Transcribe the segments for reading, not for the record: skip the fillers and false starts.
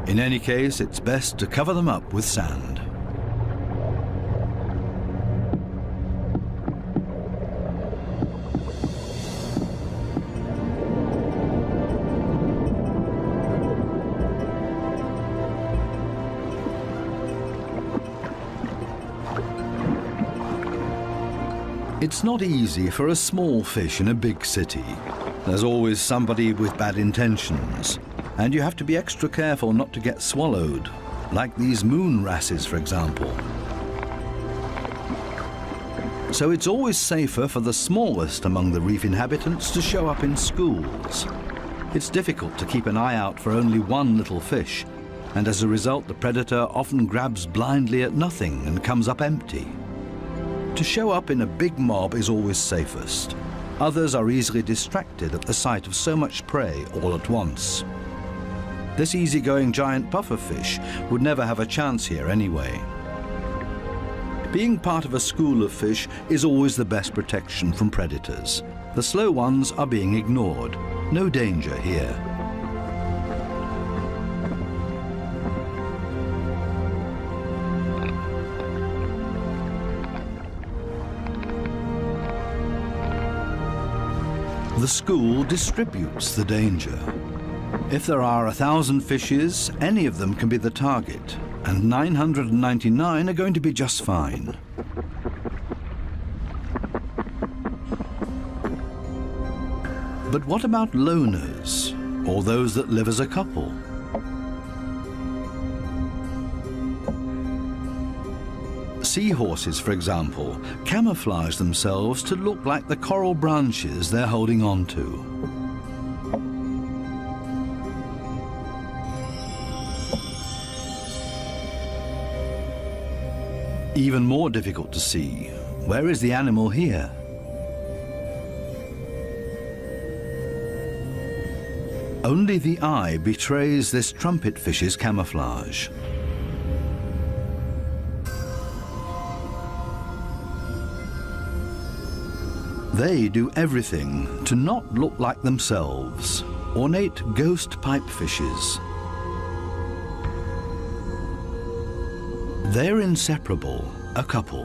In any case, it's best to cover them up with sand. It's not easy for a small fish in a big city. There's always somebody with bad intentions, and you have to be extra careful not to get swallowed, like these moon wrasses, for example. So it's always safer for the smallest among the reef inhabitants to show up in schools. It's difficult to keep an eye out for only one little fish, and as a result the predator often grabs blindly at nothing and comes up empty. To show up in a big mob is always safest. Others are easily distracted at the sight of so much prey all at once. This easygoing giant pufferfish would never have a chance here anyway. Being part of a school of fish is always the best protection from predators. The slow ones are being ignored. No danger here. The school distributes the danger. If there are 1,000 fishes, any of them can be the target, and 999 are going to be just fine. But what about loners, or those that live as a couple? Seahorses, for example, camouflage themselves to look like the coral branches they're holding on to. Even more difficult to see, where is the animal here? Only the eye betrays this trumpetfish's camouflage. They do everything to not look like themselves, ornate ghost pipefishes. They're inseparable, a couple.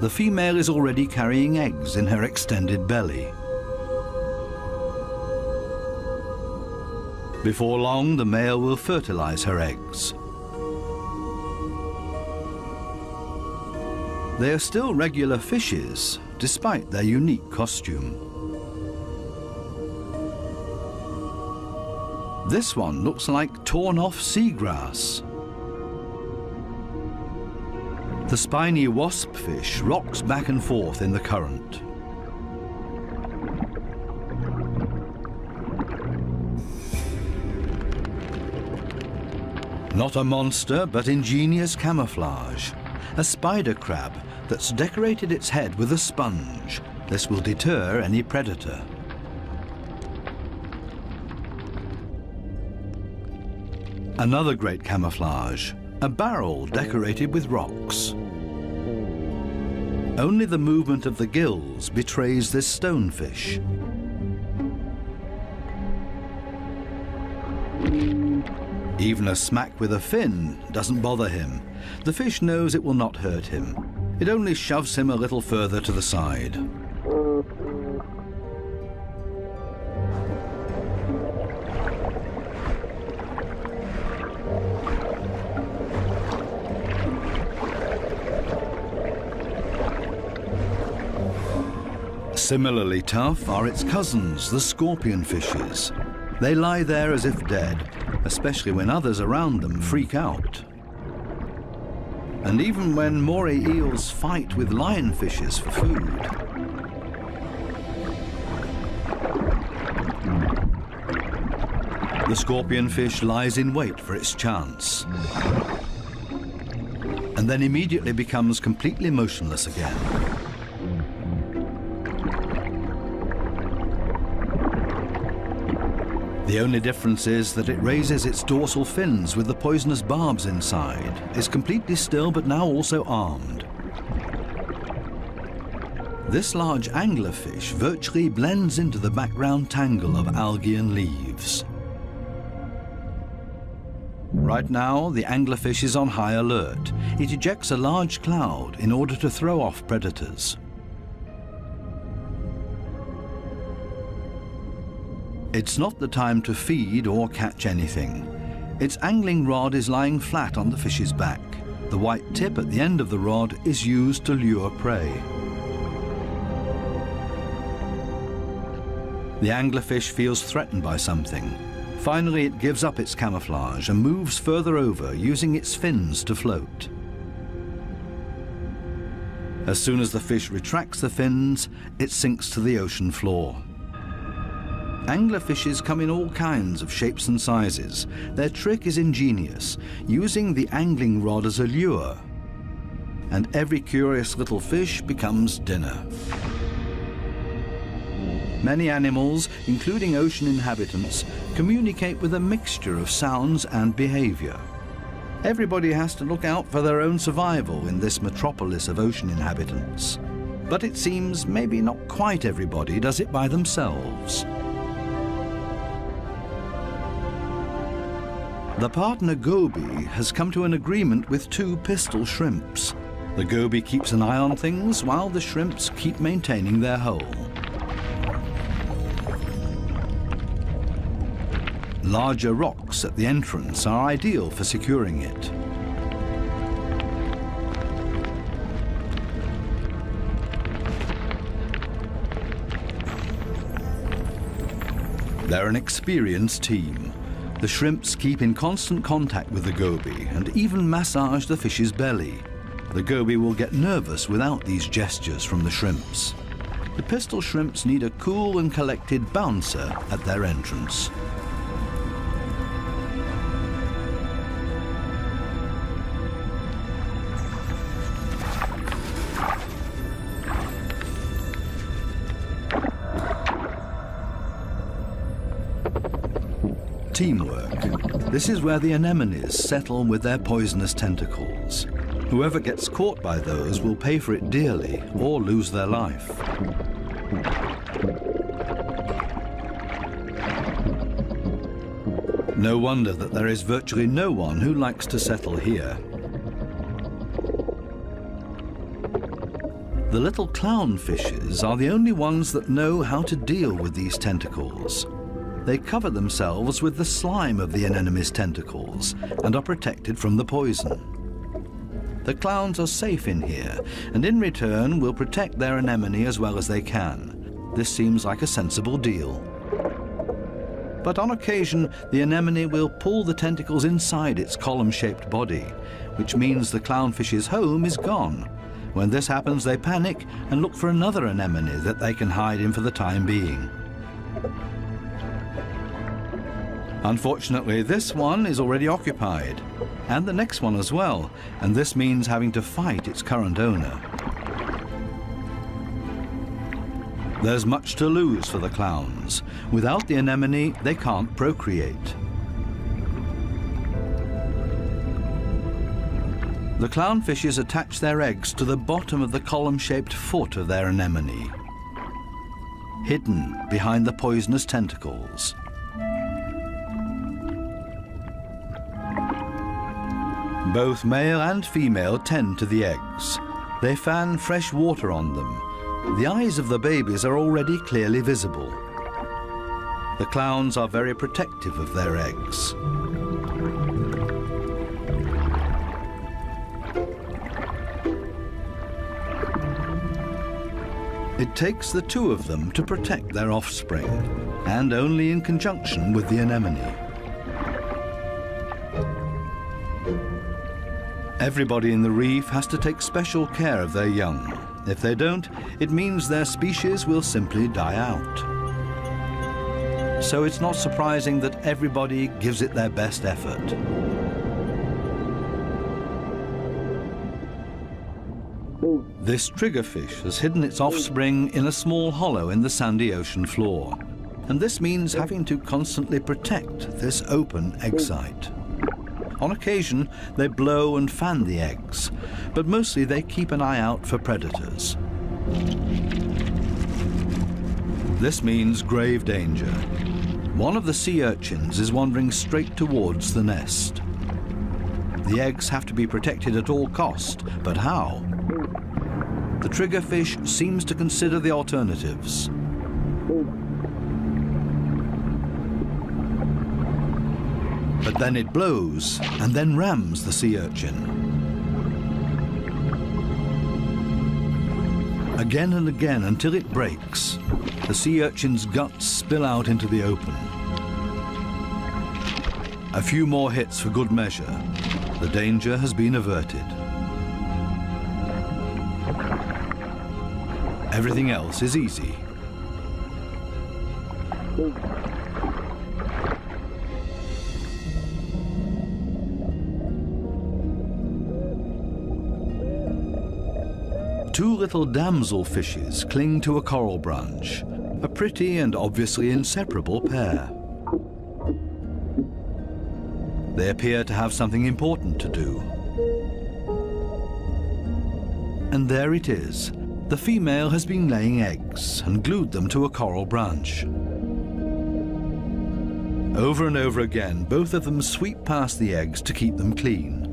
The female is already carrying eggs in her extended belly. Before long, the male will fertilize her eggs. They are still regular fishes, despite their unique costume. This one looks like torn-off seagrass. The spiny waspfish rocks back and forth in the current. Not a monster, but ingenious camouflage. A spider crab that's decorated its head with a sponge. This will deter any predator. Another great camouflage, a barrel decorated with rocks. Only the movement of the gills betrays this stonefish. Even a smack with a fin doesn't bother him. The fish knows it will not hurt him. It only shoves him a little further to the side. Similarly tough are its cousins, the scorpionfishes. They lie there as if dead, especially when others around them freak out. And even when moray eels fight with lionfishes for food. The scorpionfish lies in wait for its chance, and then immediately becomes completely motionless again. The only difference is that it raises its dorsal fins with the poisonous barbs inside, is completely still but now also armed. This large anglerfish virtually blends into the background tangle of algae and leaves. Right now, the anglerfish is on high alert. It ejects a large cloud in order to throw off predators. It's not the time to feed or catch anything. Its angling rod is lying flat on the fish's back. The white tip at the end of the rod is used to lure prey. The anglerfish feels threatened by something. Finally, it gives up its camouflage and moves further over, using its fins to float. As soon as the fish retracts the fins, it sinks to the ocean floor. Anglerfishes come in all kinds of shapes and sizes. Their trick is ingenious, using the angling rod as a lure. And every curious little fish becomes dinner. Many animals, including ocean inhabitants, communicate with a mixture of sounds and behavior. Everybody has to look out for their own survival in this metropolis of ocean inhabitants. But it seems maybe not quite everybody does it by themselves. The partner goby has come to an agreement with two pistol shrimps. The goby keeps an eye on things while the shrimps keep maintaining their hole. Larger rocks at the entrance are ideal for securing it. They're an experienced team. The shrimps keep in constant contact with the goby and even massage the fish's belly. The goby will get nervous without these gestures from the shrimps. The pistol shrimps need a cool and collected bouncer at their entrance. Teamwork. This is where the anemones settle with their poisonous tentacles. Whoever gets caught by those will pay for it dearly or lose their life. No wonder that there is virtually no one who likes to settle here. The little clownfishes are the only ones that know how to deal with these tentacles. They cover themselves with the slime of the anemone's tentacles and are protected from the poison. The clowns are safe in here and in return will protect their anemone as well as they can. This seems like a sensible deal. But on occasion, the anemone will pull the tentacles inside its column-shaped body, which means the clownfish's home is gone. When this happens, they panic and look for another anemone that they can hide in for the time being. Unfortunately, this one is already occupied, and the next one as well, and this means having to fight its current owner. There's much to lose for the clowns. Without the anemone, they can't procreate. The clownfishes attach their eggs to the bottom of the column-shaped foot of their anemone, hidden behind the poisonous tentacles. Both male and female tend to the eggs. They fan fresh water on them. The eyes of the babies are already clearly visible. The clowns are very protective of their eggs. It takes the two of them to protect their offspring, and only in conjunction with the anemone. Everybody in the reef has to take special care of their young. If they don't, it means their species will simply die out. So it's not surprising that everybody gives it their best effort. This triggerfish has hidden its offspring in a small hollow in the sandy ocean floor. And this means having to constantly protect this open egg site. On occasion, they blow and fan the eggs, but mostly they keep an eye out for predators. This means grave danger. One of the sea urchins is wandering straight towards the nest. The eggs have to be protected at all cost, but how? The triggerfish seems to consider the alternatives. But then it blows and then rams the sea urchin. Again and again until it breaks, the sea urchin's guts spill out into the open. A few more hits for good measure. The danger has been averted. Everything else is easy. Two little damselfishes cling to a coral branch, a pretty and obviously inseparable pair. They appear to have something important to do. And there it is. The female has been laying eggs and glued them to a coral branch. Over and over again, both of them sweep past the eggs to keep them clean.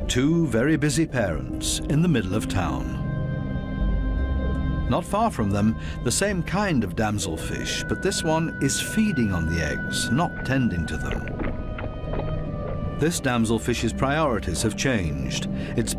Two very busy parents in the middle of town. Not far from them, the same kind of damselfish, but this one is feeding on the eggs, not tending to them. This damselfish's priorities have changed. It's